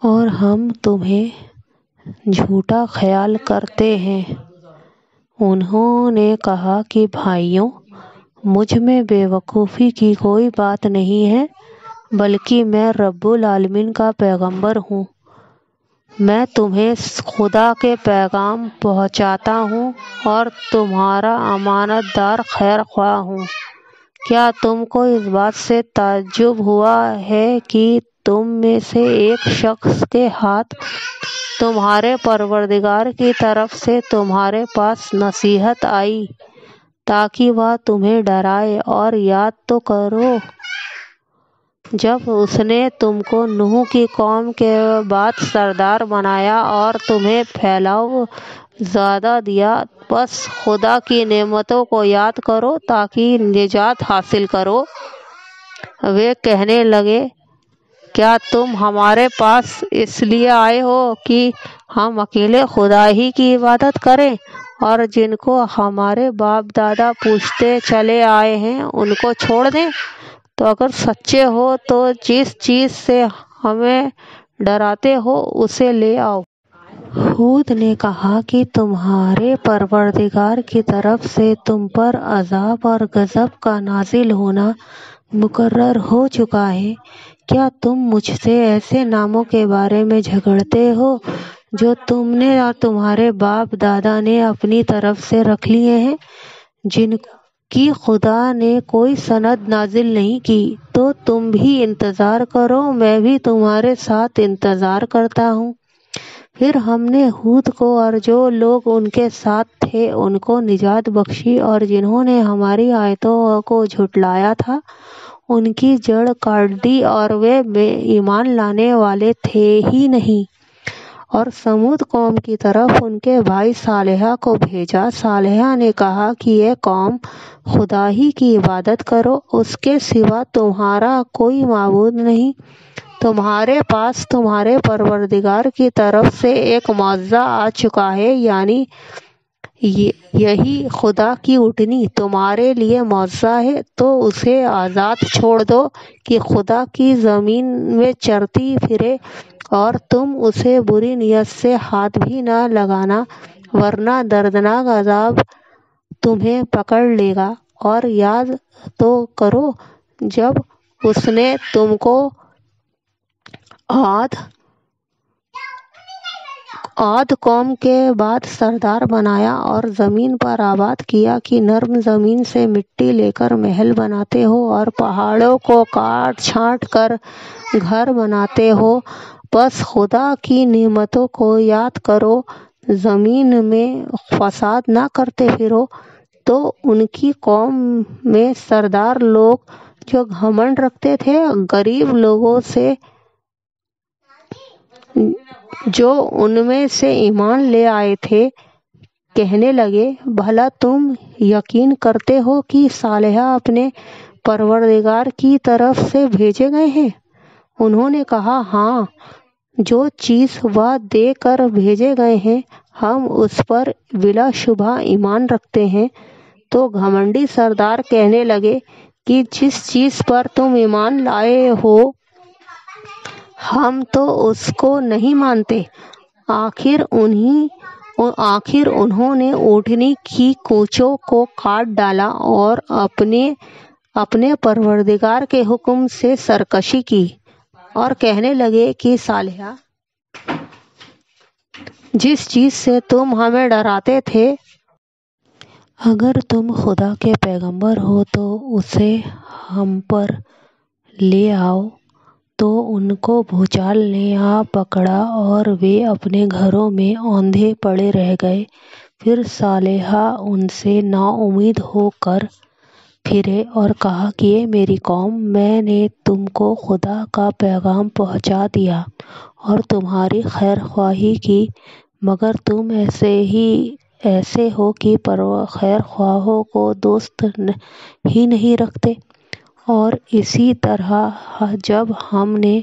اور ہم تمہیں جھوٹا خیال کرتے ہیں۔ انہوں نے کہا کہ بھائیوں، مجھ میں بے وقوفی کی کوئی بات نہیں ہے، بلکہ میں رب العالمین کا پیغمبر ہوں۔ میں تمہیں خدا کے پیغام پہنچاتا ہوں اور تمہارا امانت دار خیر خواہ ہوں۔ کیا تم کو اس بات سے تعجب ہوا ہے کہ تم میں سے ایک شخص کے ہاتھ تمہارے پروردگار کی طرف سے تمہارے پاس نصیحت آئی تاکہ وہ تمہیں ڈرائے؟ اور یاد تو کرو جب اس نے تم کو نوح کی قوم کے بعد سردار بنایا اور تمہیں پھیلاؤ زیادہ دیا، بس خدا کی نعمتوں کو یاد کرو تاکہ نجات حاصل کرو۔ وہ کہنے لگے، کیا تم ہمارے پاس اس لیے آئے ہو کہ ہم اکیلے خدا ہی کی عبادت کریں اور جن کو ہمارے باپ دادا پوجتے چلے آئے ہیں ان کو چھوڑ دیں؟ تو اگر سچے ہو تو جس چیز سے ہمیں ڈراتے ہو اسے لے آؤ۔ ہود نے کہا کہ تمہارے پروردگار کی طرف سے تم پر عذاب اور غضب کا نازل ہونا مقرر ہو چکا ہے۔ کیا تم مجھ سے ایسے ناموں کے بارے میں جھگڑتے ہو جو تم نے اور تمہارے باپ دادا نے اپنی طرف سے رکھ لیے ہیں، جن کی خدا نے کوئی سند نازل نہیں کی؟ تو تم بھی انتظار کرو، میں بھی تمہارے ساتھ انتظار کرتا ہوں۔ پھر ہم نے ہود کو اور جو لوگ ان کے ساتھ تھے ان کو نجات بخشی، اور جنہوں نے ہماری آیتوں کو جھٹلایا تھا ان کی جڑ کاٹ دی اور وہ ایمان لانے والے تھے ہی نہیں۔ اور سمود قوم کی طرف ان کے بھائی صالح کو بھیجا۔ صالح نے کہا کہ اے قوم، خدا ہی کی عبادت کرو، اس کے سوا تمہارا کوئی معبود نہیں۔ تمہارے پاس تمہارے پروردگار کی طرف سے ایک معجزہ آ چکا ہے، یعنی یہی خدا کی اونٹنی تمہارے لیے معجزہ ہے، تو اسے آزاد چھوڑ دو کہ خدا کی زمین میں چرتی پھرے، اور تم اسے بری نیت سے ہاتھ بھی نہ لگانا، ورنہ دردناک عذاب تمہیں پکڑ لے گا۔ اور یاد تو کرو جب اس نے تم کو عاد قوم کے بعد سردار بنایا اور زمین پر آباد کیا کہ نرم زمین سے مٹی لے کر محل بناتے ہو اور پہاڑوں کو کاٹ چھانٹ کر گھر بناتے ہو۔ بس خدا کی نعمتوں کو یاد کرو، زمین میں فساد نہ کرتے پھرو۔ تو ان کی قوم میں سردار لوگ جو گھمنڈ رکھتے تھے، غریب لوگوں سے جو ان میں سے ایمان لے آئے تھے، کہنے لگے، بھلا تم یقین کرتے ہو کہ صالح اپنے پروردگار کی طرف سے بھیجے گئے ہیں؟ انہوں نے کہا، ہاں، جو چیز وہ دے کر بھیجے گئے ہیں ہم اس پر بلا شبہ ایمان رکھتے ہیں۔ تو گھمنڈی سردار کہنے لگے کہ جس چیز پر تم ایمان لائے ہو ہم تو اس کو نہیں مانتے۔ آخر انہوں نے اونٹنی کی کونچوں کو کاٹ ڈالا اور اپنے پروردگار کے حکم سے سرکشی کی، اور کہنے لگے کہ صالح، جس چیز سے تم ہمیں ڈراتے تھے، اگر تم خدا کے پیغمبر ہو تو اسے ہم پر لے آؤ۔ تو ان کو بھوچال نے آ پکڑا اور وہ اپنے گھروں میں اوندھے پڑے رہ گئے۔ پھر صالح ان سے نا امید ہو کر پھرے اور کہا کہ اے میری قوم، میں نے تم کو خدا کا پیغام پہنچا دیا اور تمہاری خیر خواہی کی، مگر تم ایسے ہو کہ خیر خواہوں کو دوست ہی نہیں رکھتے۔ اور اسی طرح جب ہم نے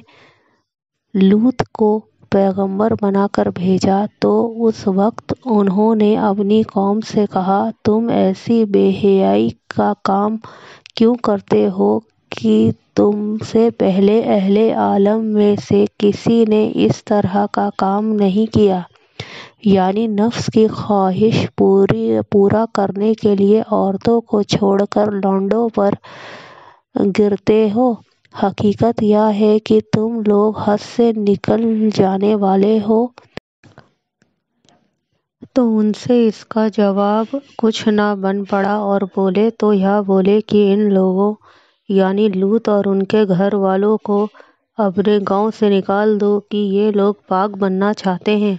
لوط کو پیغمبر بنا کر بھیجا تو اس وقت انہوں نے اپنی قوم سے کہا، تم ایسی بے حیائی کا کام کیوں کرتے ہو کہ تم سے پہلے اہل عالم میں سے کسی نے اس طرح کا کام نہیں کیا، یعنی نفس کی خواہش پورا کرنے کے لیے عورتوں کو چھوڑ کر لونڈوں پر گرتے ہو۔ حقیقت یہ ہے کہ تم لوگ حد سے نکل جانے والے ہو۔ تو ان سے اس کا جواب کچھ نہ بن پڑا اور بولے تو یہ بولے کہ ان لوگوں یعنی لوط اور ان کے گھر والوں کو اپنے گاؤں سے نکال دو کہ یہ لوگ پاک بننا چاہتے ہیں۔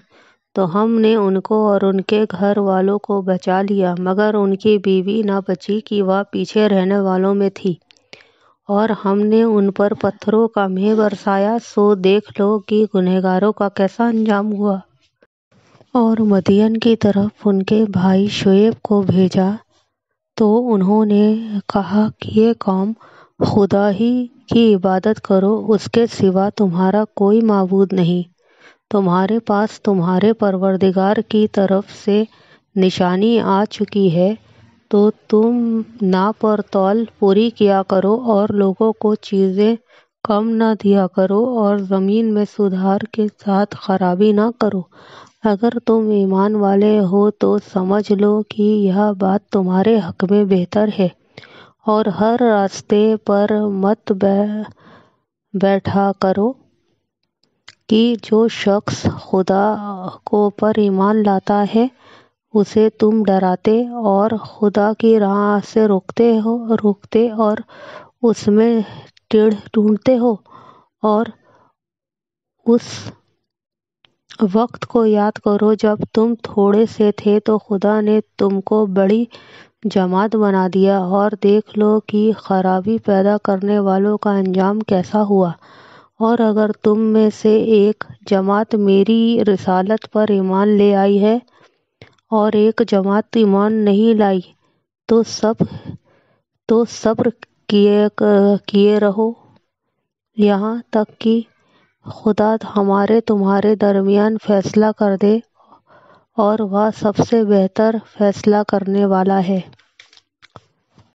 تو ہم نے ان کو اور ان کے گھر والوں کو بچا لیا، مگر ان کی بیوی نہ بچی کہ وہ پیچھے رہنے والوں میں تھی، اور ہم نے ان پر پتھروں کا مے برسایا۔ سو دیکھ لو کہ گنہگاروں کا کیسا انجام ہوا۔ اور مدین کی طرف ان کے بھائی شعیب کو بھیجا تو انہوں نے کہا کہ یہ قوم خدا ہی کی عبادت کرو، اس کے سوا تمہارا کوئی معبود نہیں۔ تمہارے پاس تمہارے پروردگار کی طرف سے نشانی آ چکی ہے، تو تم ناپ اور تول پوری کیا کرو اور لوگوں کو چیزیں کم نہ دیا کرو اور زمین میں سدھار کے ساتھ خرابی نہ کرو۔ اگر تم ایمان والے ہو تو سمجھ لو کہ یہ بات تمہارے حق میں بہتر ہے، اور ہر راستے پر مت بیٹھا کرو کہ جو شخص خدا پر ایمان لاتا ہے اسے تم ڈراتے اور خدا کی راہ سے روکتے اور اس میں ٹیڑھ ڈھونڈتے ہو۔ اور اس وقت کو یاد کرو جب تم تھوڑے سے تھے تو خدا نے تم کو بڑی جماعت بنا دیا، اور دیکھ لو کہ خرابی پیدا کرنے والوں کا انجام کیسا ہوا۔ اور اگر تم میں سے ایک جماعت میری رسالت پر ایمان لے آئی ہے اور ایک جماعت ایمان نہیں لائی تو صبر کیے رہو یہاں تک کہ خدا تمہارے درمیان فیصلہ کر دے، اور وہ سب سے بہتر فیصلہ کرنے والا ہے۔